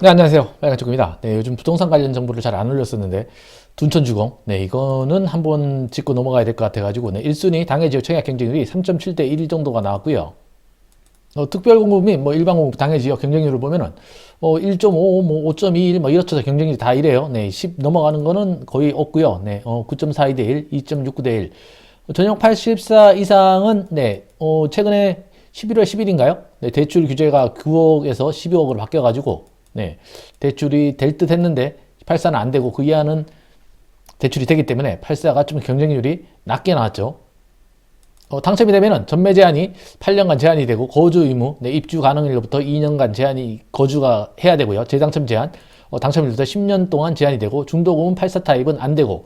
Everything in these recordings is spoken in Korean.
네, 안녕하세요. 빨간쪽입니다. 네, 요즘 부동산 관련 정보를 잘 안 올렸었는데, 둔천주공. 네, 이거는 한번 짚고 넘어가야 될 것 같아가지고, 네, 1순위 당해지역 청약 경쟁률이 3.7대 1 정도가 나왔고요. 특별공급 및 일반 공급 당해지역 경쟁률을 보면은, 1.5, 5.21, 이렇저렇 경쟁률이 다 이래요. 네, 10 넘어가는 거는 거의 없고요. 네, 9.42대 1, 2.69대 1. 전용 84 이상은, 네, 최근에 11월 10일인가요? 네, 대출 규제가 9억에서 12억으로 바뀌어가지고, 네, 대출이 될 듯 했는데 84는 안 되고 그 이하는 대출이 되기 때문에 84가 좀 경쟁률이 낮게 나왔죠. 당첨이 되면은 전매 제한이 8년간 제한이 되고 거주 의무, 네, 입주 가능일로부터 2년간 제한이 거주가 해야 되고요. 재당첨 제한, 당첨일부터 10년 동안 제한이 되고 중도금은 84 타입은 안 되고,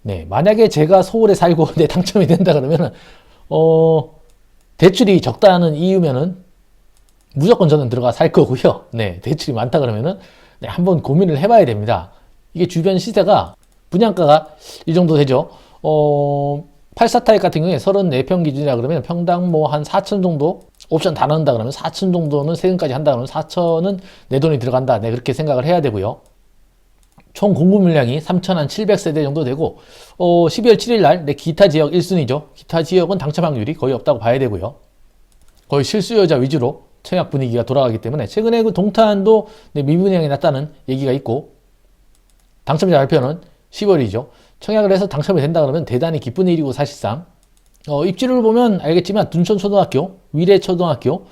네, 만약에 제가 서울에 살고 네, 당첨이 된다 그러면은 대출이 적다는 이유면은 무조건 저는 들어가 살 거고요. 네, 대출이 많다 그러면은 네, 한번 고민을 해봐야 됩니다. 이게 주변 시세가 분양가가 이 정도 되죠. 84타입 같은 경우에 34평 기준이라 그러면 평당 뭐 한 4천 정도 옵션 다 넣는다 그러면 4천 정도는 세금까지 한다 그러면 4천은 내 돈이 들어간다. 네, 그렇게 생각을 해야 되고요. 총 공급 물량이 3,700세대 정도 되고 12월 7일 날 네, 기타 지역 1순위죠. 기타 지역은 당첨 확률이 거의 없다고 봐야 되고요. 거의 실수요자 위주로 청약 분위기가 돌아가기 때문에 최근에 그 동탄도 네, 미분양이 났다는 얘기가 있고 당첨자 발표는 10월이죠. 청약을 해서 당첨이 된다 그러면 대단히 기쁜 일이고 사실상 입지를 보면 알겠지만 둔천초등학교, 위례초등학교,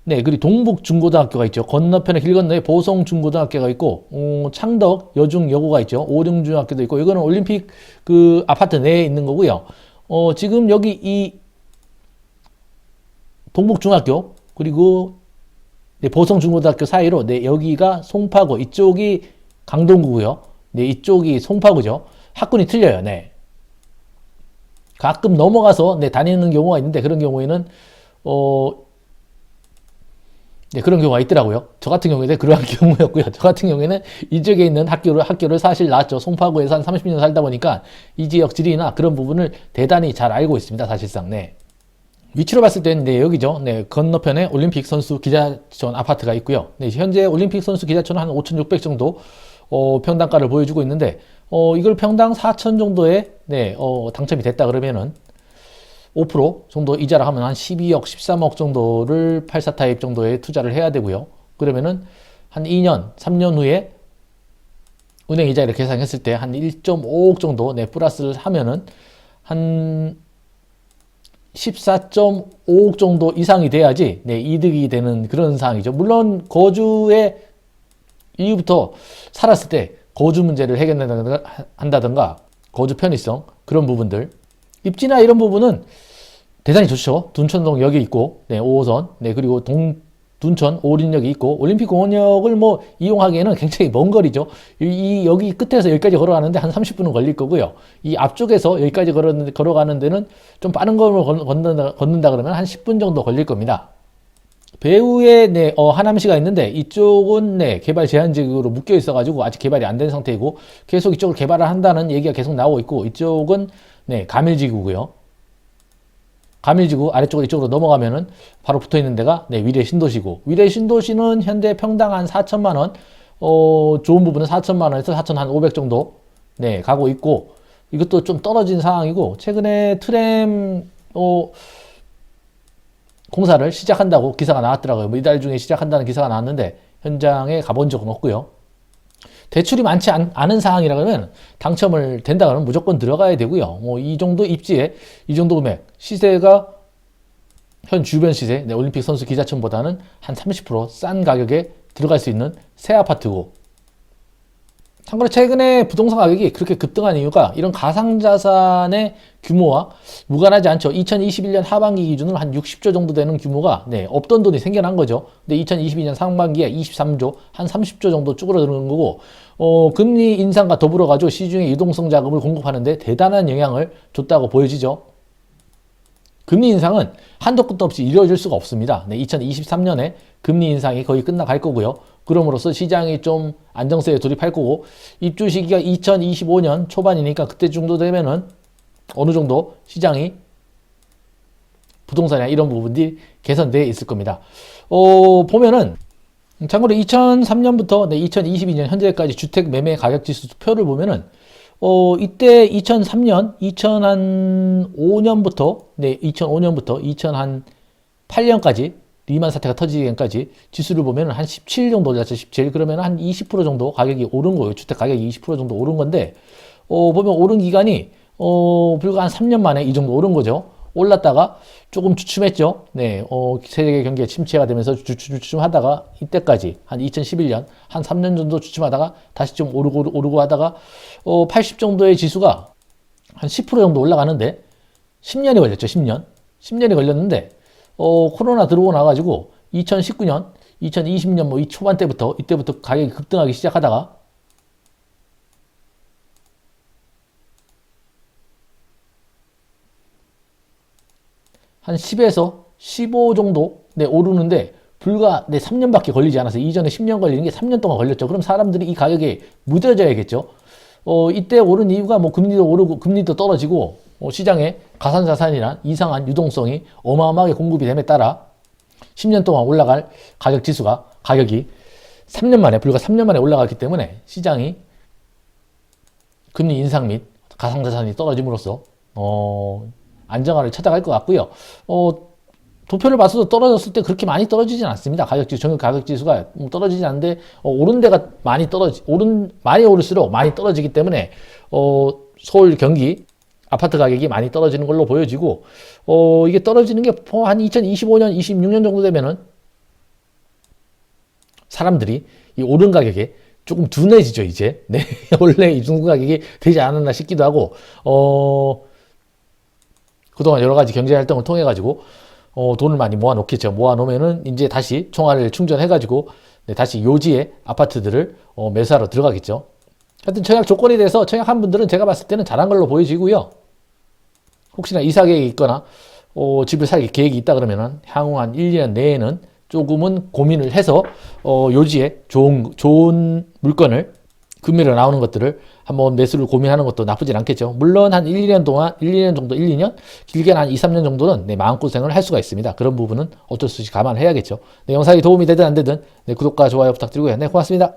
네, 그리고 동북중고등학교가 있죠. 건너편에 길 건너에 보성중고등학교가 있고 창덕 여중여고가 있죠. 오령중학교도 있고 이거는 올림픽 그 아파트 내에 있는 거고요. 지금 여기 이 동북중학교 그리고 네, 보성중고등학교 사이로 네, 여기가 송파구 이쪽이 강동구고요. 네, 이쪽이 송파구죠. 학군이 틀려요. 네. 가끔 넘어가서 네, 다니는 경우가 있는데 그런 경우에는 네, 그런 경우가 있더라고요. 저 같은 경우에는 그러한 경우였고요. 저 같은 경우에는 이쪽에 있는 학교를 사실 나왔죠. 송파구에서 한 30년 살다 보니까 이 지역 지리나 그런 부분을 대단히 잘 알고 있습니다. 사실상. 네. 위치로 봤을 때는 네, 여기죠. 네, 건너편에 올림픽 선수 기자촌 아파트가 있고요. 네, 현재 올림픽 선수 기자촌은 한 5,600 정도 평당가를 보여주고 있는데 이걸 평당 4천 정도에 네, 당첨이 됐다 그러면은 5% 정도 이자를 하면 한 12억, 13억 정도를 84 타입 정도에 투자를 해야 되고요. 그러면은 한 2년, 3년 후에 은행 이자를 계산했을 때 한 1.5억 정도 네, 플러스를 하면은 한 14.5억 정도 이상이 돼야지 네, 이득이 되는 그런 상황이죠. 물론 거주의 이후부터 살았을 때 거주 문제를 해결한다든가 거주 편의성 그런 부분들 입지나 이런 부분은 대단히 좋죠. 둔천동 역이 있고 네, 5호선 네, 그리고 둔천 오린역이 있고 올림픽공원역을 뭐 이용하기에는 굉장히 먼 거리죠. 여기 끝에서 여기까지 걸어가는데 한 30분은 걸릴 거고요. 이 앞쪽에서 여기까지 걸어가는 데는 좀 빠른 걸음을 걷는다 그러면 한 10분 정도 걸릴 겁니다. 배후에 네, 하남시가 있는데 이쪽은 네, 개발 제한지구로 묶여 있어가지고 아직 개발이 안 된 상태이고 계속 이쪽을 개발을 한다는 얘기가 계속 나오고 있고 이쪽은 네, 가밀지구고요. 가밀지구 아래쪽으로 이쪽으로 넘어가면은 바로 붙어 있는 데가 네, 위례 신도시고 위례 신도시는 현재 평당 한 4천만 원, 좋은 부분은 4천만 원에서 4,500 정도 네, 가고 있고 이것도 좀 떨어진 상황이고 최근에 트램 공사를 시작한다고 기사가 나왔더라고요. 뭐 이달 중에 시작한다는 기사가 나왔는데 현장에 가본 적은 없고요. 대출이 많지 않은 상황이라 그러면 당첨을 된다 그러면 무조건 들어가야 되고요. 뭐 이 정도 입지에 이 정도 금액 시세가 현 주변 시세 네, 올림픽 선수 기자촌보다는 한 30%싼 가격에 들어갈 수 있는 새 아파트고 참고로 최근에 부동산 가격이 그렇게 급등한 이유가 이런 가상자산의 규모와 무관하지 않죠. 2021년 하반기 기준으로 한 60조 정도 되는 규모가 네, 없던 돈이 생겨난 거죠. 근데 2022년 상반기에 23조, 한 30조 정도 쭈그러드는 거고 금리 인상과 더불어 가지고 시중에 유동성 자금을 공급하는데 대단한 영향을 줬다고 보여지죠. 금리 인상은 한도 끝도 없이 이루어질 수가 없습니다. 네, 2023년에 금리 인상이 거의 끝나갈 거고요. 그럼으로써 시장이 좀 안정세에 돌입할 거고 입주 시기가 2025년 초반이니까 그때 정도 되면은 어느 정도 시장이 부동산이나 이런 부분들이 개선되어 있을 겁니다. 보면은 참고로 2003년부터 2022년 현재까지 주택 매매 가격 지수 표를 보면은 이때 2003년, 2005년부터 2008년까지 리만 사태가 터지기 전까지 지수를 보면 한 17 정도 올랐죠. 17. 그러면 한 20% 정도 가격이 오른 거예요. 주택 가격이 20% 정도 오른 건데, 보면 오른 기간이, 불과 한 3년 만에 이 정도 오른 거죠. 올랐다가 조금 주춤했죠. 네, 세계 경기가 침체가 되면서 주춤하다가 이때까지 한 2011년, 한 3년 정도 주춤하다가 다시 좀 오르고 하다가, 80 정도의 지수가 한 10% 정도 올라가는데, 10년이 걸렸죠. 10년. 10년이 걸렸는데, 코로나 들어오고 나가지고 2019년, 2020년 뭐 이 초반때부터 이때부터 가격이 급등하기 시작하다가 한 10에서 15 정도 오르는데 불과 3년밖에 걸리지 않아서 이전에 10년 걸리는 게 3년 동안 걸렸죠. 그럼 사람들이 이 가격에 무뎌져야겠죠. 이때 오른 이유가 뭐 금리도 오르고 금리도 떨어지고 시장에 가상자산이나 이상한 유동성이 어마어마하게 공급이 됨에 따라 10년 동안 올라갈 가격 지수가 가격이 3년 만에 불과 3년 만에 올라갔기 때문에 시장이 금리 인상 및 가상자산이 떨어짐으로써 안정화를 찾아갈 것 같고요. 도표를 봐서도 떨어졌을 때 그렇게 많이 떨어지진 않습니다. 가격지수, 정규 가격지수가 떨어지지 않는데, 오른 데가 많이 많이 오를수록 많이 떨어지기 때문에, 서울, 경기, 아파트 가격이 많이 떨어지는 걸로 보여지고, 이게 떨어지는 게 한 2025년, 26년 정도 되면은, 사람들이 이 오른 가격에 조금 둔해지죠, 이제. 네. 원래 이 정도 가격이 되지 않았나 싶기도 하고, 그동안 여러 가지 경제 활동을 통해 가지고 돈을 많이 모아 놓겠죠. 모아 놓으면은 이제 다시 총알을 충전해 가지고 다시 요지의 아파트들을 매수하러 들어가겠죠. 하여튼 청약 조건에 대해서 청약한 분들은 제가 봤을 때는 잘한 걸로 보여지고요. 혹시나 이사 계획이 있거나 집을 살 계획이 있다 그러면은 향후 한 1, 2년 내에는 조금은 고민을 해서 요지에 좋은 물건을 금매로 나오는 것들을 한번 매수를 고민하는 것도 나쁘진 않겠죠. 물론 한 1, 2년 동안, 1, 2년 정도, 1, 2년? 길게는 한 2, 3년 정도는 마음고생을 할 수가 있습니다. 그런 부분은 어쩔 수 없이 감안해야겠죠. 영상이 도움이 되든 안 되든 구독과 좋아요 부탁드리고요. 고맙습니다.